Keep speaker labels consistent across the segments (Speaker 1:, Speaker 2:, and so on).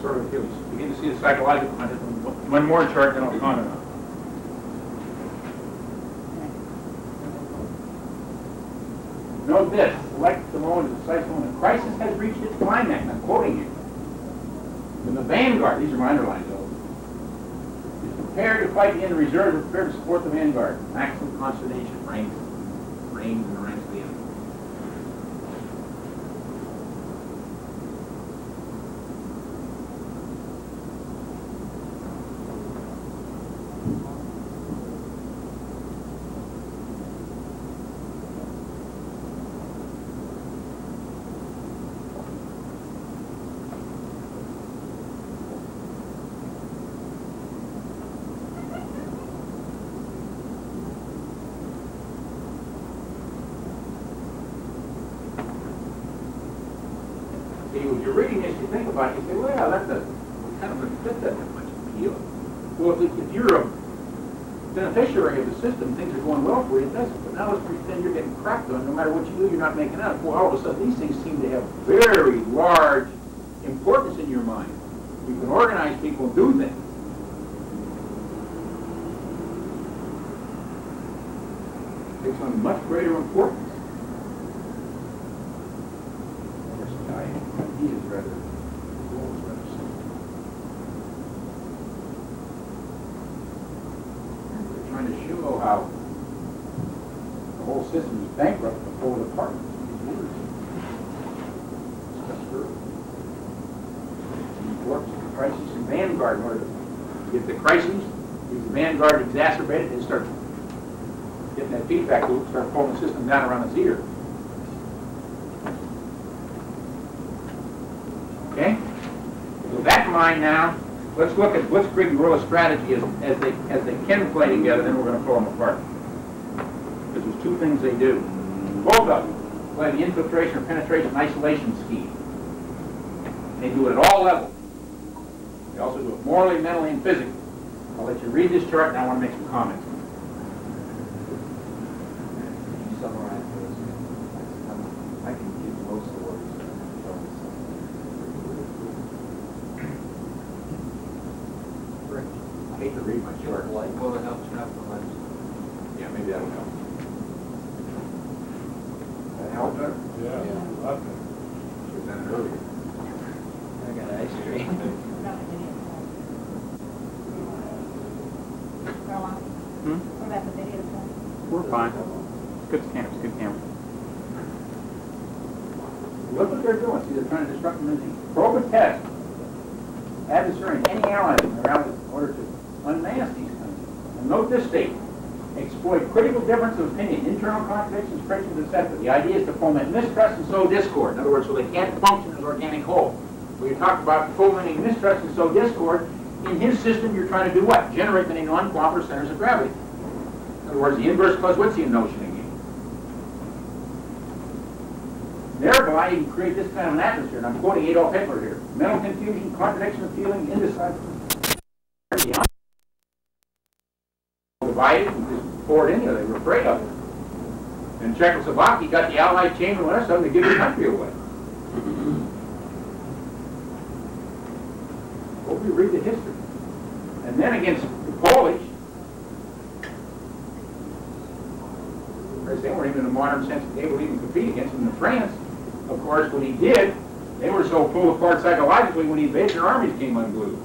Speaker 1: sort of feelings. Begin to see the psychological content. One more chart, then I'll comment on it. Note this, select the moment of the decisive moment. The crisis has reached its climax. I'm quoting it. When the Vanguard, these are my underlines though, is prepared to fight the end of reserve, is prepared to support the Vanguard. Maximum consternation reigns in the ranks of the enemy. When you're reading this, you think about it, you say, well, that doesn't kind of fit that much appeal. Well, if you're a beneficiary of the system, things are going well for you, it doesn't. But now let's pretend you're getting crapped on. No matter what you do, you're not making out. Well, all of a sudden, these things seem to have very large importance in your mind. You can organize people and do things. It takes on much greater importance. He is rather simple. They're trying to show how the whole system is bankrupt before the partners. He works with the crisis and Vanguard in order to get the crises, use the Vanguard to exacerbate it, and start getting that feedback loop, start pulling the system down around its ear. Okay? With that in mind now, let's look at blitzkrieg and guerrilla strategy as they can play together, then we're going to pull them apart. Because there's two things they do. Both of them play the infiltration or penetration isolation scheme. They do it at all levels. They also do it morally, mentally, and physically. I'll let you read this chart and I want to make some comments.
Speaker 2: Can you summarize those? I can give most of the words.
Speaker 1: I hate to read my chart.
Speaker 2: Will it help trap the legs?
Speaker 1: Yeah, maybe that'll help. That help better?
Speaker 3: Yeah.
Speaker 2: Yeah.
Speaker 1: Should have done it earlier.
Speaker 2: I got ice cream.
Speaker 4: What about the video?
Speaker 1: We're fine. It's good camera. It's good camera. Look what they're doing. See, they're trying to disrupt the regime. Probe and test. Adversary and any allies around in order to unmask these countries. And note this statement. Exploit critical difference of opinion, internal contradictions, frictions, etc. The idea is to foment mistrust and sow discord. In other words, so they can't function as organic whole. We talked about fomenting mistrust and sow discord. In his system, you're trying to do what? Generate many non-cooperative centers of gravity. In other words, the inverse Clausewitzian notion again. Thereby, you can create this kind of an atmosphere, and I'm quoting Adolf Hitler here. Mental confusion, contradiction of feeling, indecisiveness. Divided and just poured in there. They were afraid of it. And Czechoslovakia got the Allied chamber and something to give the country away. Hope you read the history. And then against the Polish, they weren't even in a modern sense able to even compete against them. In France, of course, when he did, they were so pulled apart psychologically when he invaded, their armies came unglued.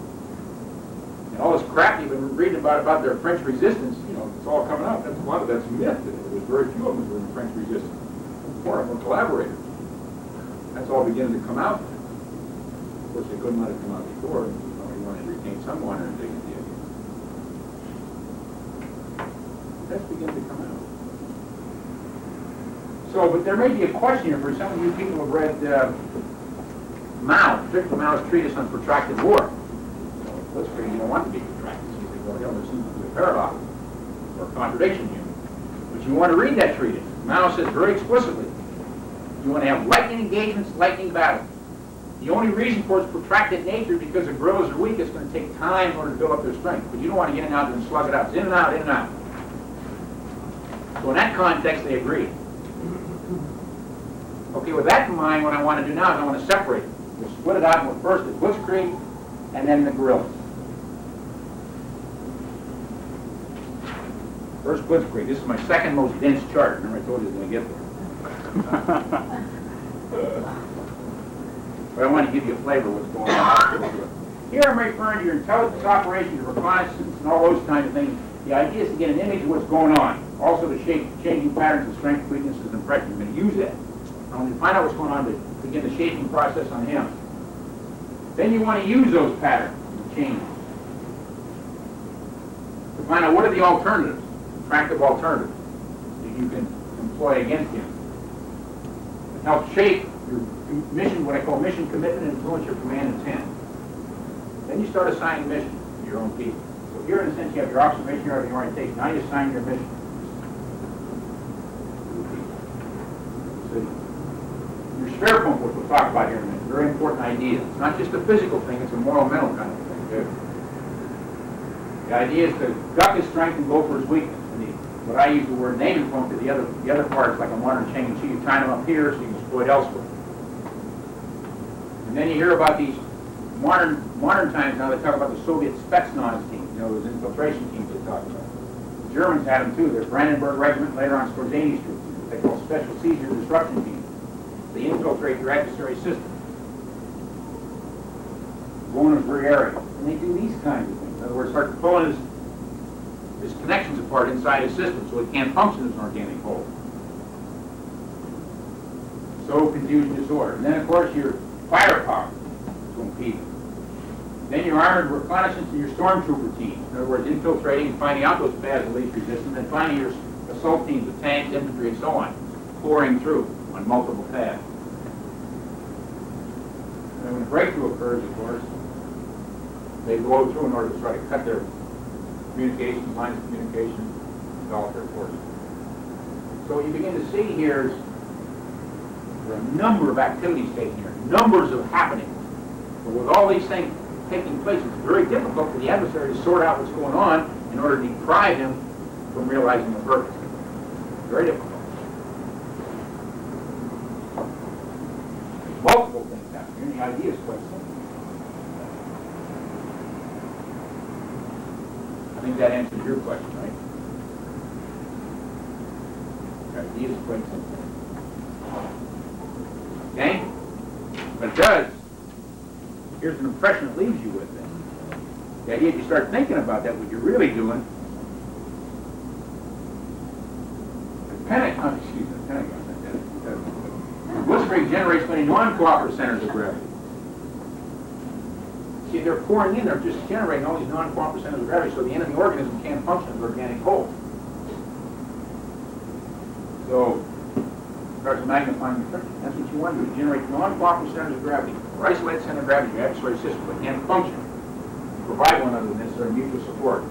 Speaker 1: And all this crap you've been reading about their French resistance, you know, it's all coming up. That's a lot of that's myth. There was very few of them who were in the French resistance. More of them were collaborators. That's all beginning to come out. Of course, they couldn't let it come out before. You know, he wanted to retain some honor and dignity. That's beginning to come out. So, but there may be a question here for some of you people who have read Mao, particularly Mao's treatise on protracted war. Let's say you don't want to be protracted. So you think, well, there seems to be a paradox or a contradiction here. But you want to read that treatise. Mao says very explicitly, you want to have lightning engagements, lightning battles. The only reason for its protracted nature is because the guerrillas are weak. It's going to take time in order to build up their strength. But you don't want to get in and out there and slug it out. It's in and out, in and out. So in that context, they agree. Okay, with that in mind, what I want to do now is I want to separate it. We'll split it out. First, the blitzkrieg and then the guerrillas. First blitzkrieg. This is my second most dense chart. Remember I told you I was going to get there. But I want to give you a flavor of what's going on. Here I'm referring to your intelligence operations, your reconnaissance, and all those kinds of things. The idea is to get an image of what's going on. Also to shape changing patterns of strengths, weaknesses, and impressions. You're going to use that. And when you find out what's going on, to begin the shaping process on him. Then you want to use those patterns and changes to find out what are the alternatives, attractive alternatives that you can employ against him. It helps shape your mission, what I call mission commitment, and influence your command intent. Then you start assigning missions to your own people. So here, in a sense, you have your observation, you have the orientation. Now you assign your mission. So your Schwerpunkt, which we'll talk about here in a minute, very important idea. It's not just a physical thing, it's a moral mental kind of thing, too. The idea is to duck his strength and go for his weakness. And what I use the word naming point to the other parts, like a modern chain. So you tie them up here so you can exploit elsewhere. And then you hear about these modern times now. They talk about the Soviet Spetsnaz teams, you know, those infiltration teams they talk about. The Germans had them too. Their Brandenburg Regiment, later on Skorzany's troops. They call special seizure disruption teams. They infiltrate your adversary system, go in a free area, and they do these kinds of things. In other words, start pulling his connections apart inside his system so it can't function as an organic whole. So confusion, disorder. And then, of course, your firepower to impede them. Then your armored reconnaissance and your stormtrooper teams. In other words, infiltrating and finding out those paths of least resistance, and finally your assault teams with tanks, infantry, and so on, pouring through on multiple paths. And when a breakthrough occurs, of course, they blow through in order to try to cut their communications, lines of communication, develop their forces. So what you begin to see here is there are a number of activities taking here, numbers of happenings. But with all these things taking place, it's very difficult for the adversary to sort out what's going on in order to deprive him from realizing the purpose. Very difficult. Multiple things happen here, and the idea is quite simple. I think that answers your question, right? The idea is quite simple. Okay? But it does. Here's an impression it leaves you with then. The idea is you start thinking about that, what you're really doing. The Pentagon, blitzkrieg generates many non-cooperative centers of gravity. See, they're pouring in, they're just generating all these non-cooperative centers of gravity, so the enemy organism can't function as an organic whole. So, it starts magnifying the friction. That's what you want to do, generate non-cooperative centers of gravity, or isolated center of gravity, your adversary system, but can't function. Provide one another with necessary mutual support.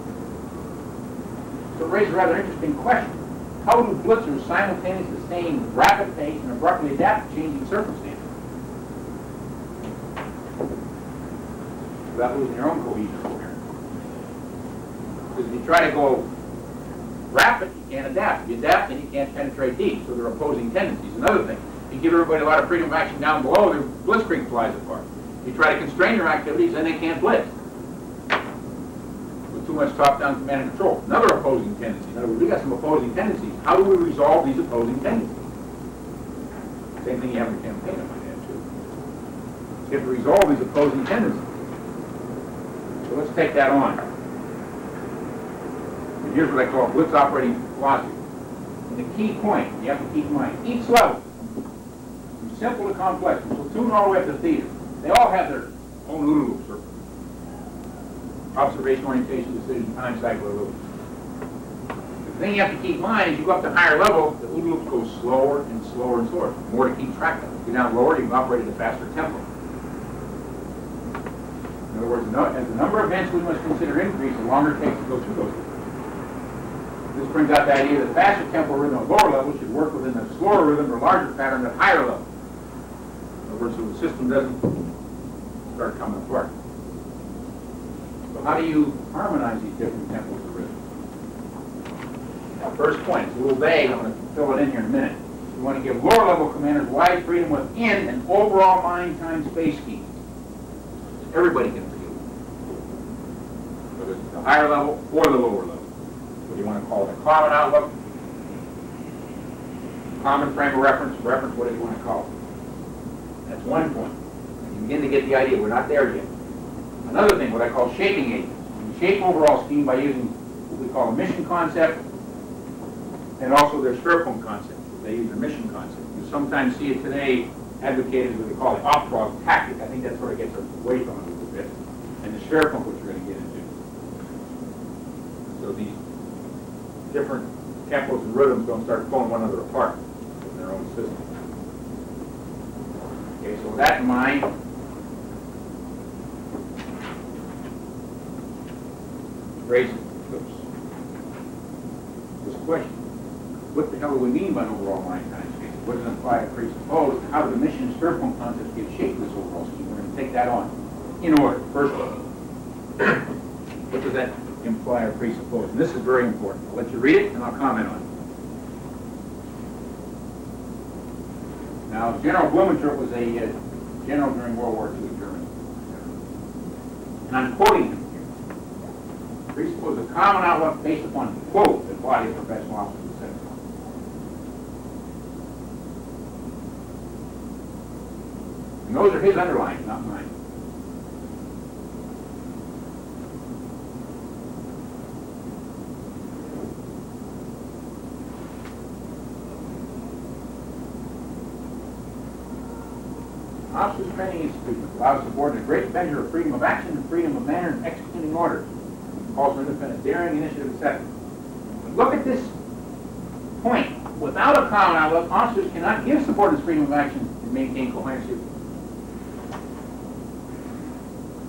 Speaker 1: So it raises a rather interesting question. How do blitzers simultaneously sustain rapid pace and abruptly adapt to changing circumstances without losing your own cohesion coherence? Because if you try to go rapid, you can't adapt. If you adapt, then you can't penetrate deep. So there are opposing tendencies. Another thing, if you give everybody a lot of freedom of action down below, their blitzkrieg flies apart. If you try to constrain their activities, then they can't blitz. Too much top-down command and control. Another opposing tendency. In other words, we got some opposing tendencies. How do we resolve these opposing tendencies? Same thing you have in a campaign, I might add, too. You have to resolve these opposing tendencies. So let's take that on. And here's what I call blitz operating philosophy. And the key point you have to keep in mind, each level, from simple to complex, from platoon all the way up to theater, they all have their own OODA loops, or observation, orientation, decision, time cycle loops. The thing you have to keep in mind is you go up to higher level, the OODA loops go slower and slower and slower. More to keep track of. If you go down lower, you can operate at a faster tempo. In other words, as the number of events we must consider increase, the longer it takes to go through those events. This brings out the idea that the faster tempo rhythm at lower level should work within the slower rhythm or larger pattern at higher level. In other words, so the system doesn't start coming apart. So how do you harmonize these different tempos of rhythm? Now, first point, it's a little vague. I'm going to fill it in here in a minute. You want to give lower level commanders wide freedom within an overall mind, time, space scheme. Everybody can feel. whether it's the higher level or the lower level. What do you want to call it? A common outlook, common frame of reference, what do you want to call it? That's one point. You begin to get the idea. We're not there yet. Another thing, what I call shaping agents. You shape overall scheme by using what we call a mission concept and also their Schwerpunkt concept. They use their mission concept. You sometimes see it today advocated what they call the Auftrag tactic. I think that sort of gets us away from it a little bit. And the Schwerpunkt, which we're going to get into. So these different tempos and rhythms don't start pulling one another apart in their own system. Okay, so with that in mind, raise this question. What the hell do we mean by an overall line time space? What does it imply or presuppose? How do the mission and Schwerpunkt concepts give shape to this overall scheme? We're going to take that on in order. First of all, what does that imply or presuppose? And this is very important. I'll let you read it and I'll comment on it. Now, General Blumentritt was a general during World War II in Germany. And I'm quoting him here. Presuppose a common outlook based upon, quote, the body of professional officers, etc. And those are his underlines, not mine. Officers Training Institute allows subordinates a great measure of freedom of action and freedom of manner in executing orders. Calls for independent daring, initiative, etc. But look at this point. Without a common outlook, officers cannot give subordinates freedom of action and maintain coherency of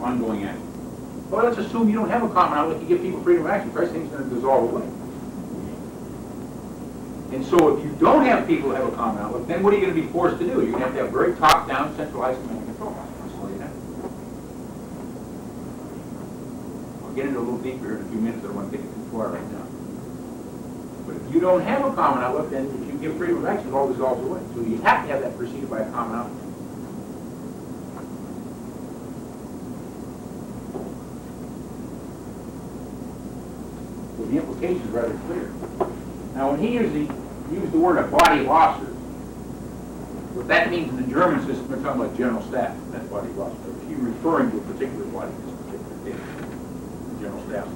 Speaker 1: ongoing action. Well, let's assume you don't have a common outlook. You give people freedom of action. First thing's going to dissolve away. And so if you don't have people who have a common outlook, then what are you going to be forced to do? You're going to have very top-down, centralized command and control. That's all you have. I'll get into a little deeper here in a few minutes. I don't want to take it too far right now. But if you don't have a common outlook, then if you give freedom of action, it all dissolves away. So you have to have that preceded by a common outlook. So the implication is rather clear. Now, when he used the word a body of officers, what that means in the German system, we're talking about general staff, that's body of officers. He's referring to a particular body in this particular case, the general staff.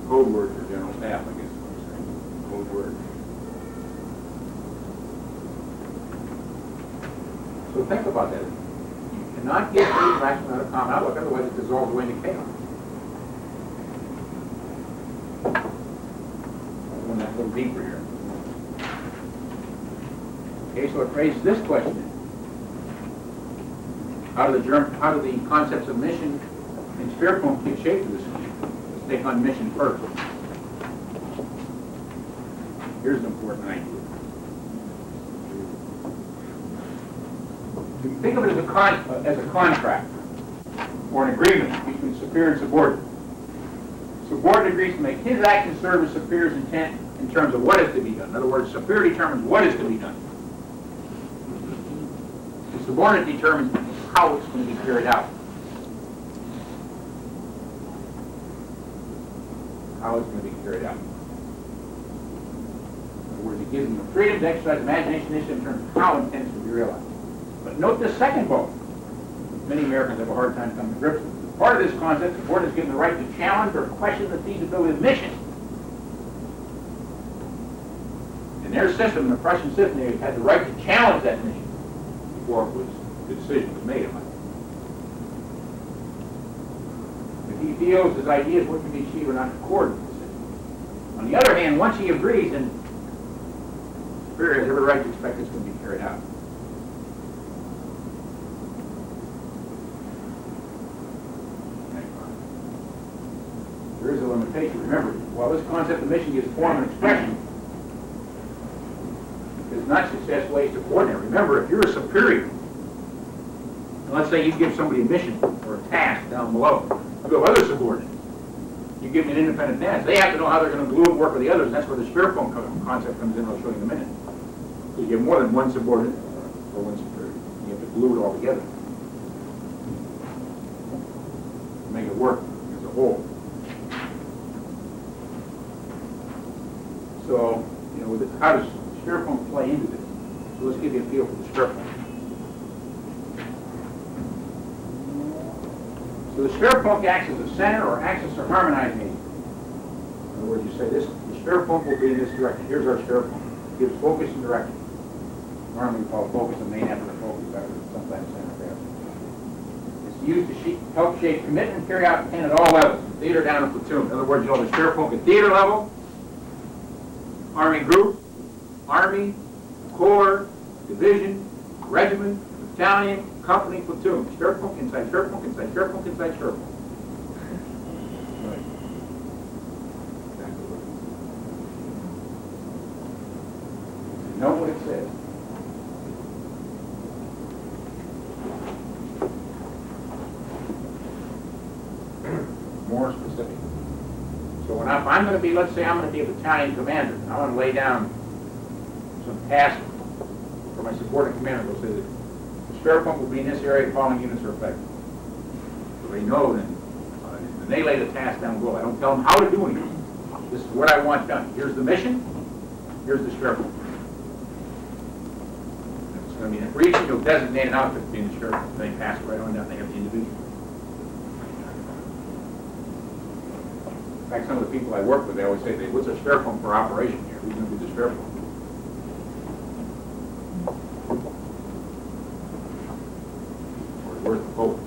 Speaker 1: Code word for general staff, I guess is what I'm saying. Code word. So think about that. You cannot get freedom of action without a common outlook, otherwise it dissolves away into chaos. That a little deeper here. Okay, so it raises this question: how do the concepts of mission and Schwerpunkt give shape to this scheme? Let's take on mission first. Here's an important idea. You can think of it as a contract or an agreement between superior and subordinate. Subordinate agrees to make his action serve as superior's intent in terms of what is to be done. In other words, superior determines what is to be done. The subordinate determines how it's going to be carried out. How it's going to be carried out. In other words, it gives them the freedom to exercise imagination initiative in terms of how intents to be realized. But note the second vote. Many Americans have a hard time coming to grips with it. Part of this concept, the board is given the right to challenge or question the feasibility of the mission. In their system, the Prussian system, they had the right to challenge that mission before the decision was made on it. If he feels his ideas what can be achieved are not in accord with the decision. On the other hand, once he agrees, then superior has every right to expect it's going to be carried out. There is a limitation. Remember, while this concept of mission gives form and expression, it does not successfully subordinate. Remember, if you're a superior, and let's say you give somebody a mission or a task down below, you have other subordinates. You give them an independent task. They have to know how they're going to glue and work with the others, and that's where the Schwerpunkt concept comes in. I'll show you in a minute. So you have more than one subordinate or one superior. You have to glue it all together. make it work as a whole. So, you know, how does Spearfunk play into this? So let's give you a feel for the Spearfunk. So the Spearfunk acts as a center or acts as a harmonizing agent. In other words, you say this, the Spearfunk will be in this direction. Here's our Spearfunk. It gives focus and direction. Normally we call focus the main effort of focus, better than sometimes center of gravity. It's used to help shape commitment and carry out intent at all levels, from theater down to platoon. In other words, you know the Spearfunk at theater level, Army group, Army, Corps, Division, Regiment, Battalion, Company, Platoon. Spearfunk inside Spearfunk inside Spearfunk inside Spearfunk. Right. Know what it says. More specific. So when I'm going to be, let's say I'm going to be a battalion commander, and I want to lay down some tasks for my subordinate commander. They'll say that the Spearfunk will be in this area, the following units are affected. So they know then, and they lay the task down below. I don't tell them how to do anything. This is what I want done. Here's the mission, here's the Spearfunk. If it's going to be in a region, you'll designate an outfit to be in the Spearfunk. They pass right on down, they have the individual. In fact, some of the people I work with, they always say, what's a Spearfunk for operation here? Who's going to be the Spearfunk? Where's the focus?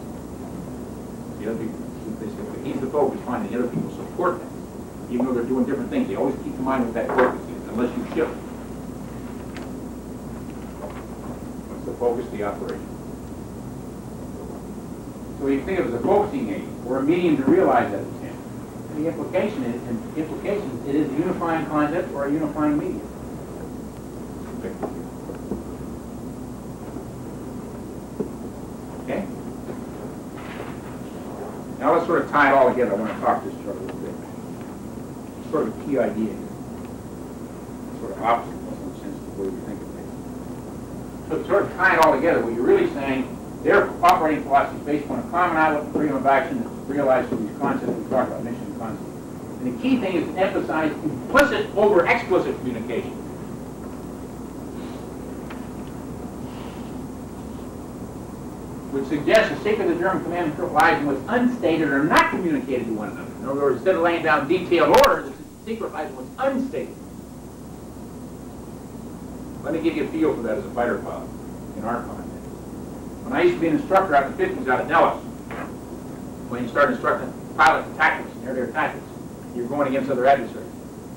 Speaker 1: The other people, they say, well, he's the focus, fine, the other people support that. Even though they're doing different things, they always keep in mind what that focus is, unless you shift. What's the focus? The operation. So you think of it as a focusing aid, or a medium to realize that intent. The implication is, it is a unifying concept or a unifying medium. Okay? Now let's sort of tie it all together. I want to talk this chart a little bit. Sort of a key idea here. Sort of opposite in some sense of the way we think of things. So to sort of tie it all together, what you're really saying, their operating philosophy is based on a common outlook and freedom of action that's realized through these concepts we talked about, mission and concept. And the key thing is to emphasize implicit over explicit communication. Which suggests the secret of the German command and control lies in what's unstated or not communicated to one another. In other words, instead of laying down detailed orders, the secret lies in what's unstated. Let me give you a feel for that as a fighter pilot in our context. When I used to be an instructor out in the 50s out at Nellis, when you start instructing pilots and tactics, and air tactics, you're going against other adversaries.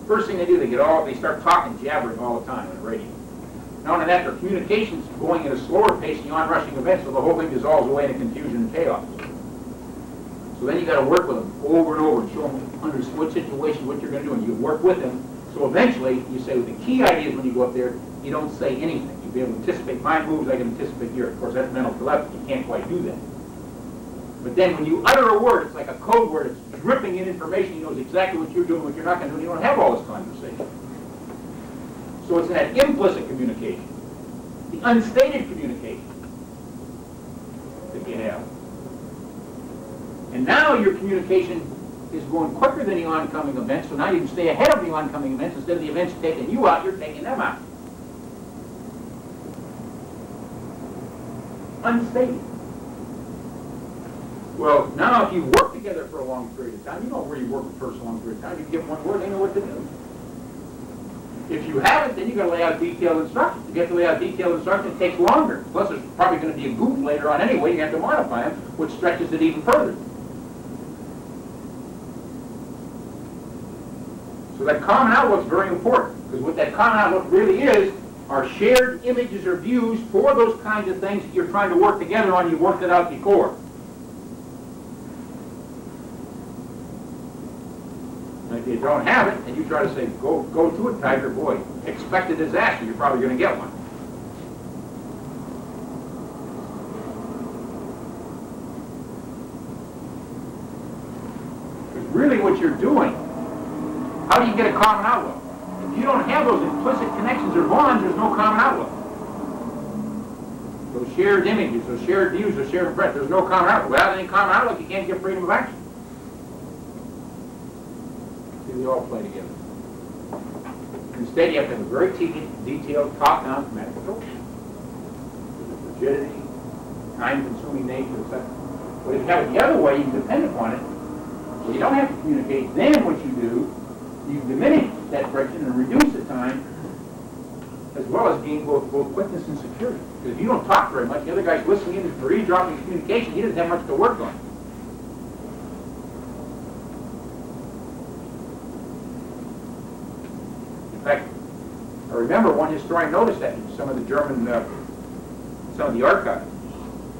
Speaker 1: First thing they do, they start talking, jabbering all the time on the radio. Not only that, their communication's going at a slower pace than the onrushing event, so the whole thing dissolves away into confusion and chaos. So then you got to work with them over and over and show them under what situation, what you're going to do, and you work with them. So eventually, you say, well, the key idea is when you go up there, you don't say anything. You'll be able to anticipate my moves, I can anticipate yours. Of course, that's mental telepathy. You can't quite do that. But then when you utter a word, it's like a code word. It's dripping in information. He knows exactly what you're doing, what you're not going to do, and you don't have all this conversation. So it's that implicit communication, the unstated communication that you have. And now your communication is going quicker than the oncoming events, so now you can stay ahead of the oncoming events. Instead of the events taking you out, you're taking them out. Unstated. Well, now if you work together for a long period of time, you know where you work for a long period of time, you give one word, they know what to do. If you haven't, then you've got to lay out detailed instructions. If you have to lay out detailed instructions, it takes longer. Plus, there's probably going to be a goof later on anyway. You have to modify them, which stretches it even further. So that common outlook is very important, because what that common outlook really is are shared images or views for those kinds of things that you're trying to work together on. You've worked it out before. And if you don't have it, and you try to say, go to it, Tiger, boy, expect a disaster, you're probably going to get one. Because really what you're doing, how do you get a common outlook? If you don't have those implicit connections or bonds, there's no common outlook. Those shared images, those shared views, those shared impressions, there's no common outlook. Without any common outlook, you can't get freedom of action. we all play together. Instead, you have to have a very detailed, top-down command approach. With rigidity, time-consuming nature, etc. But if you have it the other way, you can depend upon it. So you don't have to communicate. Then what you do, you diminish that friction and reduce the time, as well as gain both quickness and security. Because if you don't talk very much, the other guy's listening in for eavesdropping communication, he doesn't have much to work on. In fact, I remember one historian noticed that in some of the German, some of the archives,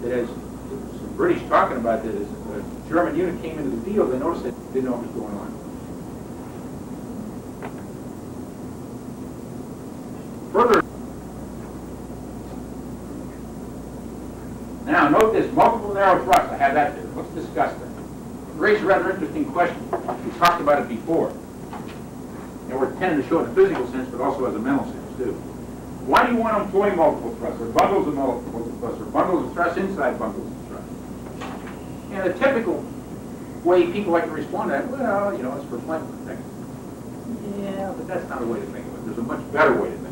Speaker 1: that as some British talking about this, a German unit came into the field, they noticed that they didn't know what was going on. Further, now note this, multiple narrow thrusts, I have that there. Let's discuss that. It raises a rather interesting question. We talked about it before. And we're tending to show it in a physical sense, but also as a mental sense, too. Why do you want to employ multiple thrusts, or bundles of multiple thrusts, or bundles of thrusts inside bundles of thrusts? And the typical way people like to respond to that, well, you know, it's for flank protection. Yeah, but that's not a way to think of it. There's a much better way to think of it.